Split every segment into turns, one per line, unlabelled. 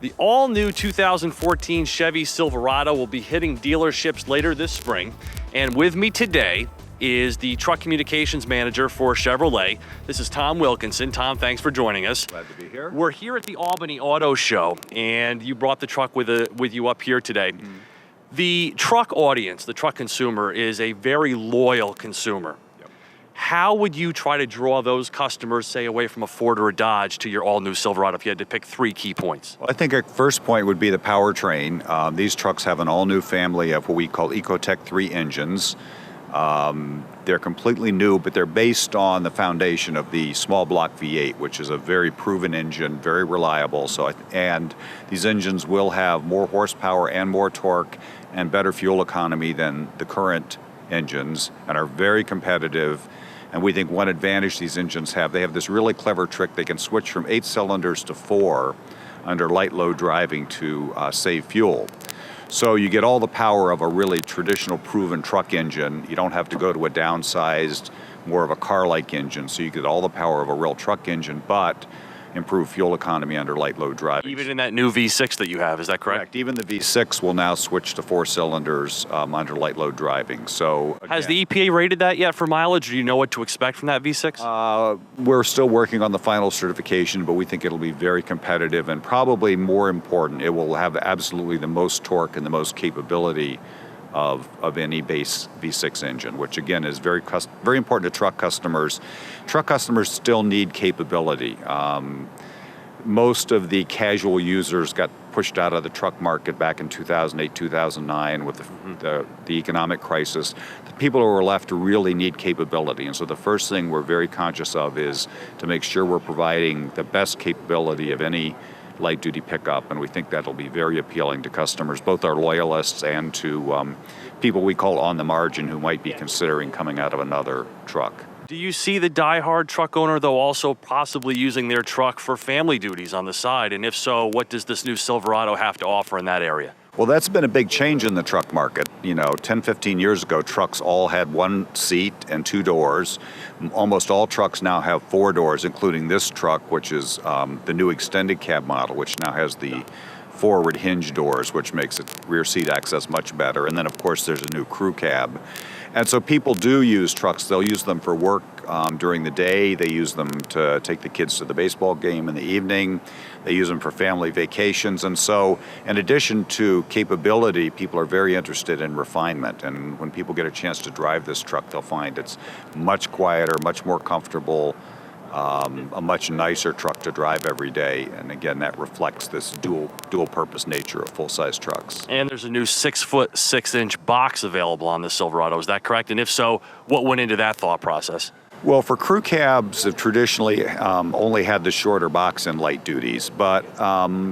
The all-new 2014 Chevy Silverado will be hitting dealerships later this spring. And with me today is the truck communications manager for Chevrolet. This is Tom Wilkinson. Tom, thanks for joining us.
Glad to be here.
We're here at the Albany Auto Show, and you brought the truck with you up here today. Mm-hmm. The truck audience, the truck consumer, is a very loyal consumer. How would you try to draw those customers, say, away from a Ford or a Dodge to your all-new Silverado if you had to pick 3 key points?
Well, I think a first point would be the powertrain. These trucks have an all-new family of what we call Ecotec 3 engines. They're completely new, but they're based on the foundation of the small block V8, which is a very proven engine, very reliable. And these engines will have more horsepower and more torque and better fuel economy than the current engines, and are very competitive. And we think one advantage these engines have, they have this really clever trick. They can switch from 8 cylinders to 4 under light load driving to save fuel. So you get all the power of a really traditional proven truck engine. You don't have to go to a downsized, more of a car-like engine. So you get all the power of a real truck engine, but improve fuel economy under light load driving.
Even in that new V6 that you have, is that correct?
Even the V6 will now switch to 4 cylinders under light load driving. So again,
has the EPA rated that yet for mileage? Do you know what to expect from that V6?
We're still working on the final certification, but we think it'll be very competitive, and probably more important, it will have absolutely the most torque and the most capability of any base V6 engine, which again is very important to truck customers. Truck customers still need capability. Most of the casual users got pushed out of the truck market back in 2008, 2009 with the economic crisis. The people who are left really need capability, and so the first thing we're very conscious of is to make sure we're providing the best capability of any light-duty pickup, and we think that'll be very appealing to customers, both our loyalists and to people we call on the margin who might be considering coming out of another truck.
Do you see the die-hard truck owner, though, also possibly using their truck for family duties on the side? And if so, what does this new Silverado have to offer in that area?
Well, that's been a big change in the truck market. 10, 15 years ago, trucks all had 1 seat and 2 doors. Almost all trucks now have 4 doors, including this truck, which is the new extended cab model, which now has the forward hinge doors, which makes it rear seat access much better. And then, of course, there's a new crew cab. And so people do use trucks. They'll use them for work during the day. They use them to take the kids to the baseball game in the evening. They use them for family vacations. And so in addition to capability, people are very interested in refinement. And when people get a chance to drive this truck, they'll find it's much quieter, much more comfortable, a much nicer truck to drive every day. And again, that reflects this dual purpose nature of full-size trucks.
And there's a new 6-foot 6-inch box available on the Silverado, is that correct? And if so, what went into that thought process?
Well, for crew cabs have traditionally only had the shorter box in light duties, but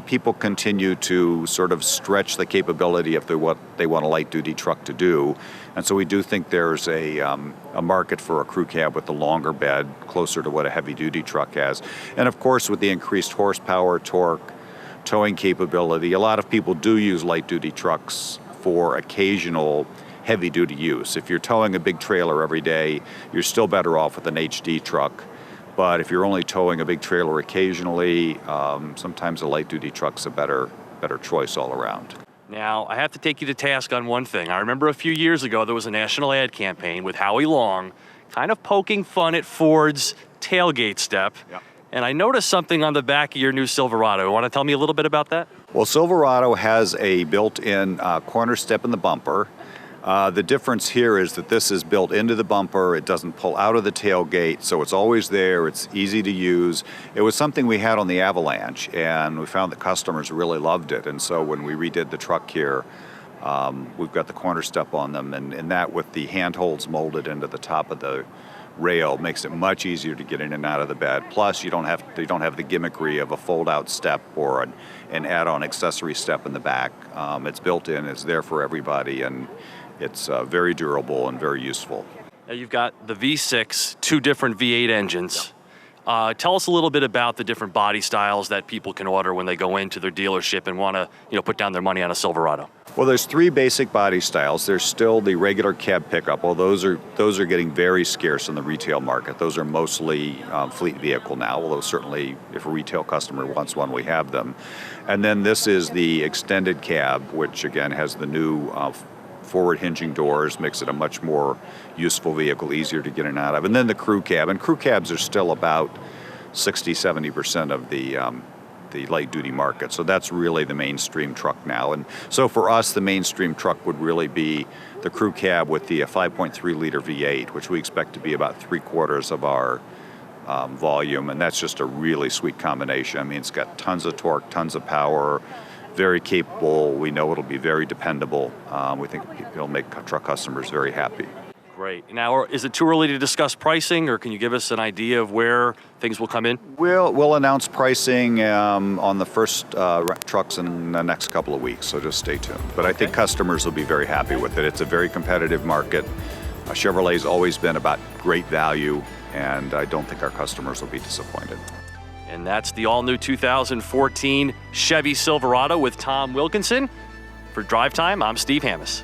people continue to sort of stretch the capability of what they want a light duty truck to do. And so we do think there's a market for a crew cab with a longer bed, closer to what a heavy duty truck has. And of course, with the increased horsepower, torque, towing capability, a lot of people do use light duty trucks for occasional heavy-duty use. If you're towing a big trailer every day, you're still better off with an HD truck. But if you're only towing a big trailer occasionally, sometimes a light-duty truck's a better choice all around.
Now, I have to take you to task on one thing. I remember a few years ago there was a national ad campaign with Howie Long kind of poking fun at Ford's tailgate step. Yep. And I noticed something on the back of your new Silverado. You want to tell me a little bit about that?
Well, Silverado has a built-in corner step in the bumper. The difference here is that this is built into the bumper. It doesn't pull out of the tailgate, so it's always there. It's easy to use. It was something we had on the Avalanche, and we found that customers really loved it. And so when we redid the truck here, we've got the corner step on them, and that with the handholds molded into the top of the rail makes it much easier to get in and out of the bed. Plus, you don't have the gimmickry of a fold-out step or an add-on accessory step in the back. It's built in. It's there for everybody, and it's very durable and very useful.
Now you've got the V6, 2 different V8 engines. Tell us a little bit about the different body styles that people can order when they go into their dealership and want to, put down their money on a Silverado.
Well, there's three basic body styles. There's still the regular cab pickup. Well, those are getting very scarce in the retail market. Those are mostly fleet vehicle now, although certainly if a retail customer wants one, we have them. And then this is the extended cab, which again has the new forward hinging doors, makes it a much more useful vehicle, easier to get in and out of. And then the crew cab. And crew cabs are still about 60-70% of the light duty market. So that's really the mainstream truck now. And so for us, the mainstream truck would really be the crew cab with the 5.3 liter V8, which we expect to be about 3/4 of our volume. And that's just a really sweet combination. I mean, it's got tons of torque, tons of power, very capable. We know it'll be very dependable. We think it'll make truck customers very happy.
Great. Now, is it too early to discuss pricing, or can you give us an idea of where things will come in?
We'll announce pricing on the first trucks in the next couple of weeks, so just stay tuned. But I think customers will be very happy with it. It's a very competitive market. Chevrolet's always been about great value, and I don't think our customers will be disappointed.
And that's the all-new 2014 Chevy Silverado with Tom Wilkinson. For Drive Time, I'm Steve Hammes.